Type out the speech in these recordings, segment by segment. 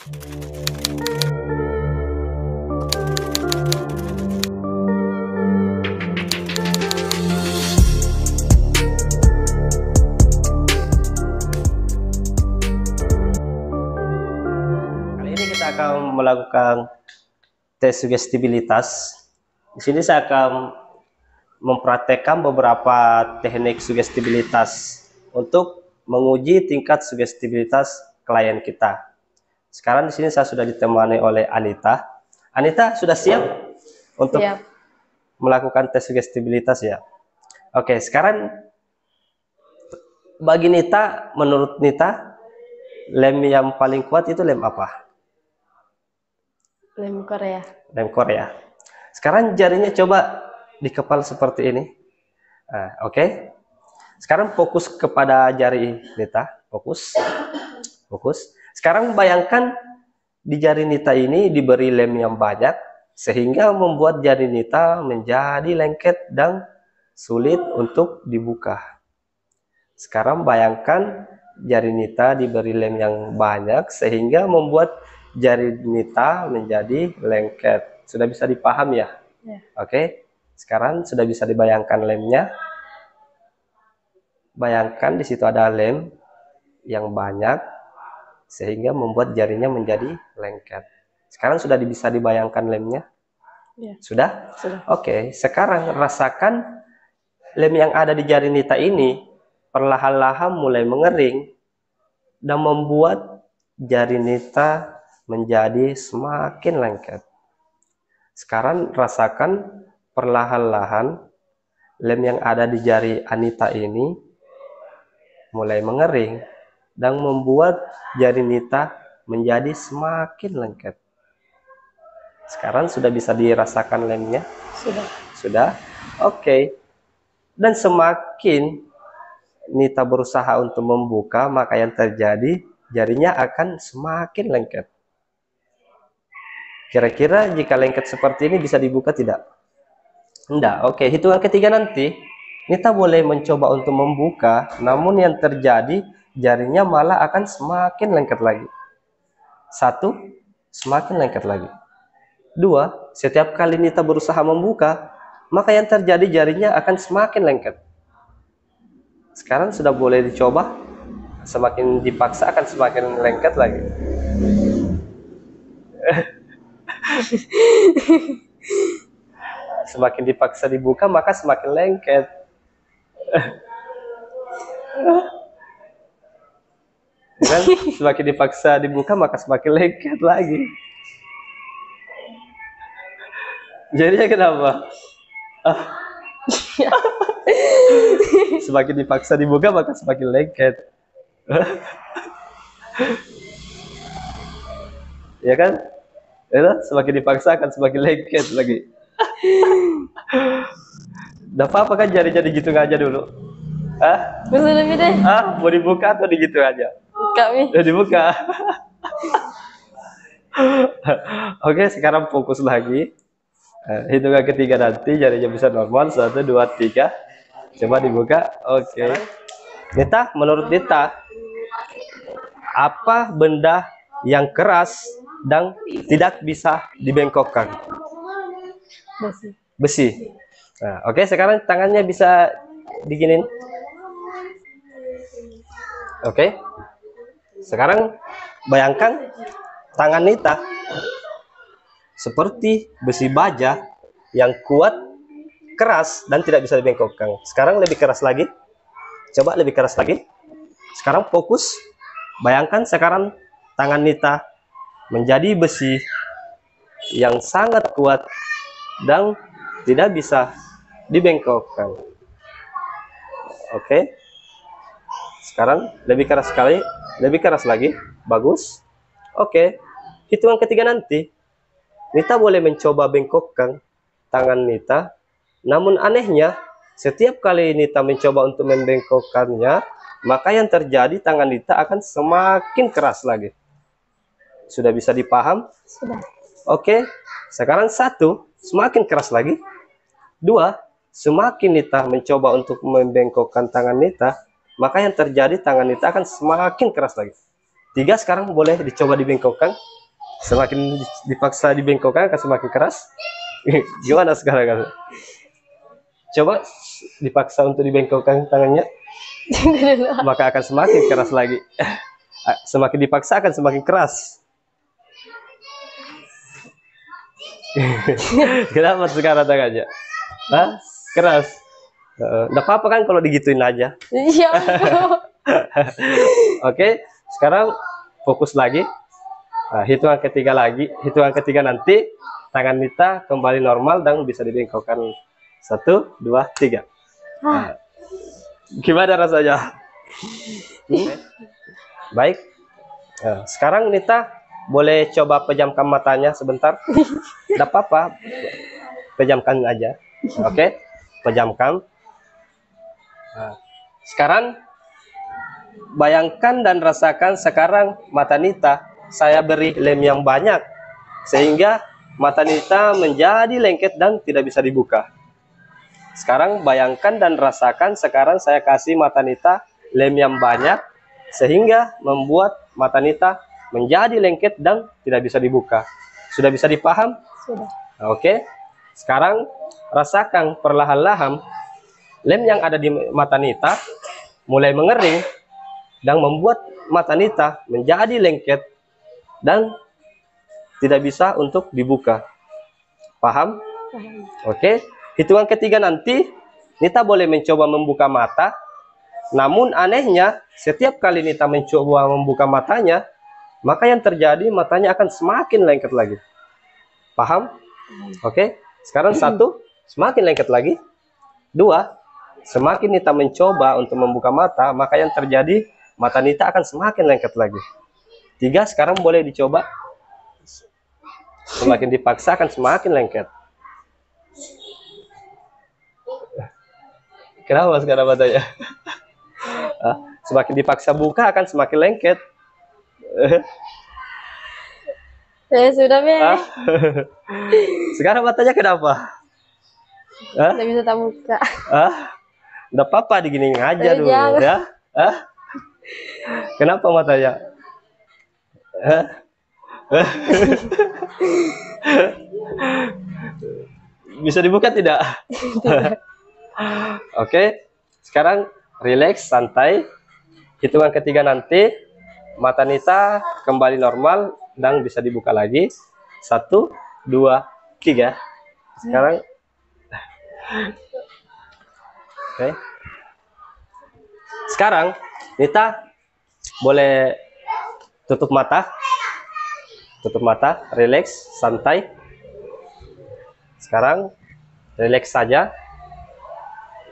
Kali ini kita akan melakukan tes sugestibilitas. Di sini saya akan mempraktekkan beberapa teknik sugestibilitas untuk menguji tingkat sugestibilitas klien kita. Sekarang di sini saya sudah ditemani oleh Anita. Anita sudah siap untuk melakukan tes sugestibilitas ya? Oke, sekarang bagi Nita, menurut Nita, lem yang paling kuat itu lem apa? Lem Korea. Lem Korea. Sekarang jarinya coba dikepal seperti ini. Nah, oke. Sekarang fokus kepada jari Nita. Fokus. Sekarang bayangkan di jari Nita ini diberi lem yang banyak, sehingga membuat jari Nita menjadi lengket dan sulit untuk dibuka. Sekarang bayangkan jari Nita diberi lem yang banyak, sehingga membuat jari Nita menjadi lengket. Sudah bisa dipaham ya? Oke. Sekarang sudah bisa dibayangkan lemnya. Bayangkan di situ ada lem yang banyak, sehingga membuat jarinya menjadi lengket. Sekarang sudah bisa dibayangkan lemnya? Sudah? Sudah. Oke. Sekarang rasakan lem yang ada di jari Nita ini perlahan-lahan mulai mengering dan membuat jari Nita menjadi semakin lengket. Sekarang rasakan perlahan-lahan lem yang ada di jari Anita ini mulai mengering dan membuat jari Nita menjadi semakin lengket. Sekarang sudah bisa dirasakan lemnya? Sudah? Oke. Dan semakin Nita berusaha untuk membuka, maka yang terjadi jarinya akan semakin lengket. Kira-kira jika lengket seperti ini bisa dibuka tidak? Tidak. Oke, hitungan ketiga nanti Nita boleh mencoba untuk membuka, namun yang terjadi jarinya malah akan semakin lengket lagi. 1, semakin lengket lagi. 2, setiap kali Nita berusaha membuka, maka yang terjadi jarinya akan semakin lengket. Sekarang sudah boleh dicoba. Semakin dipaksa akan semakin lengket lagi. Semakin dipaksa dibuka, maka semakin lengket. Dan semakin dipaksa dibuka, maka semakin lengket lagi. Jadinya kenapa? Semakin dipaksa dibuka, maka semakin lengket. Ya kan? Ya, semakin dipaksa akan semakin lengket lagi. Udah apa kan jari-jari digitu aja dulu? Mau dibuka atau digitu aja? Udah dibuka. Oke, sekarang fokus lagi. Hitungan ketiga nanti jarinya bisa normal. 1, 2, 3. Coba dibuka. Oke. Nita, menurut Nita, apa benda yang keras dan tidak bisa dibengkokkan? Besi. Nah, oke, sekarang tangannya bisa diginin. Oke. Sekarang bayangkan tangan Nita seperti besi baja yang kuat, keras, dan tidak bisa dibengkokkan. Sekarang lebih keras lagi. Coba lebih keras lagi. Sekarang fokus. Bayangkan sekarang tangan Nita menjadi besi yang sangat kuat dan tidak bisa dibengkokkan. Oke. Sekarang lebih keras sekali. Lebih keras lagi. Bagus. Oke. Hitungan ketiga nanti Nita boleh mencoba bengkokkan tangan Nita. Namun anehnya, setiap kali Nita mencoba untuk membengkokkannya, maka yang terjadi tangan Nita akan semakin keras lagi. Sudah bisa dipaham? Sudah. Oke. Sekarang 1, semakin keras lagi. 2, semakin Nita mencoba untuk membengkokkan tangan Nita, maka yang terjadi tangan Nita akan semakin keras lagi. 3 sekarang boleh dicoba dibengkokkan. Semakin dipaksa dibengkokkan akan semakin keras. Gimana sekarang kan? Coba dipaksa untuk dibengkokkan tangannya, maka akan semakin keras lagi. Semakin dipaksa akan semakin keras. Kenapa sekarang tangannya? Hah? Keras. Nggak apa-apa kan kalau digituin aja. Iya. Oke, sekarang fokus lagi. Nah, hitungan ketiga lagi. Hitungan ketiga nanti tangan Nita kembali normal dan bisa dibengkokkan. 1, 2, 3. Nah, gimana rasanya? Baik. Nah, sekarang Nita boleh coba pejamkan matanya sebentar. Tidak apa-apa. Pejamkan aja. Oke, pejamkan. Nah, sekarang bayangkan dan rasakan sekarang mata Nita saya beri lem yang banyak sehingga mata Nita menjadi lengket dan tidak bisa dibuka. Sekarang bayangkan dan rasakan sekarang saya kasih mata Nita lem yang banyak sehingga membuat mata Nita menjadi lengket dan tidak bisa dibuka. Sudah bisa dipaham? Sudah. Oke. Sekarang rasakan perlahan-lahan lem yang ada di mata Nita mulai mengering dan membuat mata Nita menjadi lengket dan tidak bisa untuk dibuka. Paham? Paham. Oke. Hitungan ketiga nanti Nita boleh mencoba membuka mata. Namun anehnya setiap kali Nita mencoba membuka matanya, maka yang terjadi matanya akan semakin lengket lagi. Paham? Oke. Sekarang 1, semakin lengket lagi. 2, semakin Nita mencoba untuk membuka mata, maka yang terjadi mata Nita akan semakin lengket lagi. 3, sekarang boleh dicoba. Semakin dipaksa akan semakin lengket. Kenapa sekarang matanya? Semakin dipaksa buka akan semakin lengket. Ya sudah, Be. Sekarang matanya kenapa? Tidak bisa tak buka. Nggak apa-apa, diginiin aja dulu Jangan. ya. Kenapa matanya? Bisa dibuka tidak? Tidak. Oke, sekarang relax, santai. Hitungan ketiga nanti mata Nita kembali normal dan bisa dibuka lagi. 1, 2, 3. Sekarang oke. Sekarang Nita boleh tutup mata. Tutup mata, relax, santai. Sekarang relax saja.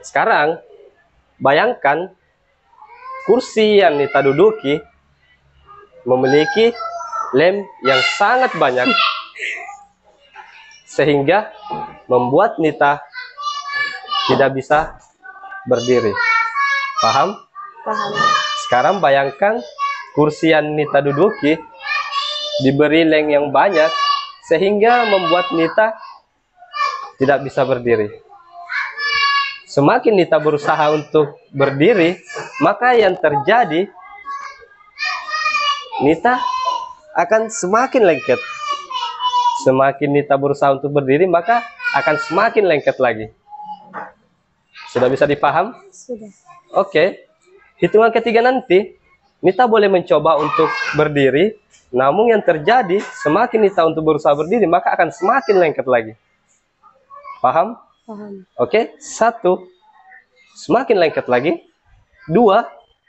Sekarang bayangkan kursi yang Nita duduki memiliki lem yang sangat banyak sehingga membuat Nita tidak bisa berdiri. Paham? Paham. Sekarang bayangkan kursi yang Nita duduki diberi lem yang banyak sehingga membuat Nita tidak bisa berdiri. Semakin Nita berusaha untuk berdiri, maka yang terjadi Nita akan semakin lengket. Semakin Nita berusaha untuk berdiri, maka akan semakin lengket lagi. Sudah bisa dipaham? Sudah. Oke. Hitungan ketiga nanti Nita boleh mencoba untuk berdiri, namun yang terjadi semakin Nita untuk berusaha berdiri, maka akan semakin lengket lagi. Paham? Paham. Oke, 1, semakin lengket lagi. 2,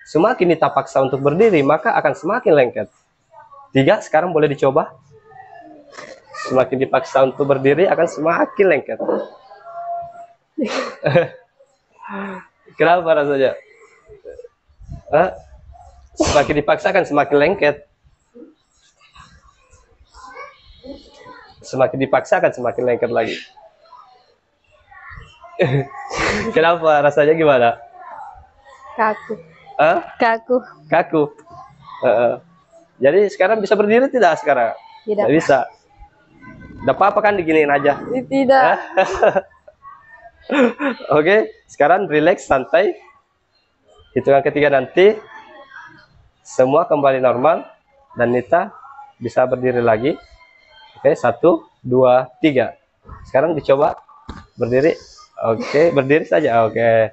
semakin Nita paksa untuk berdiri, maka akan semakin lengket. 3, sekarang boleh dicoba. Semakin dipaksa untuk berdiri, akan semakin lengket. Kenapa rasanya? Semakin dipaksa akan semakin lengket. Semakin dipaksa akan semakin lengket lagi. Kenapa? Rasanya gimana? Kaku. Kaku. Kaku. Jadi sekarang bisa berdiri tidak sekarang? Tidak. Tidak bisa. Tidak apa-apa kan, diginiin aja. Tidak. Oke, sekarang relax, santai. Hitungan ketiga nanti semua kembali normal. dan Nita bisa berdiri lagi. Oke, 1, 2, 3. Sekarang dicoba berdiri. Oke, berdiri saja. Oke.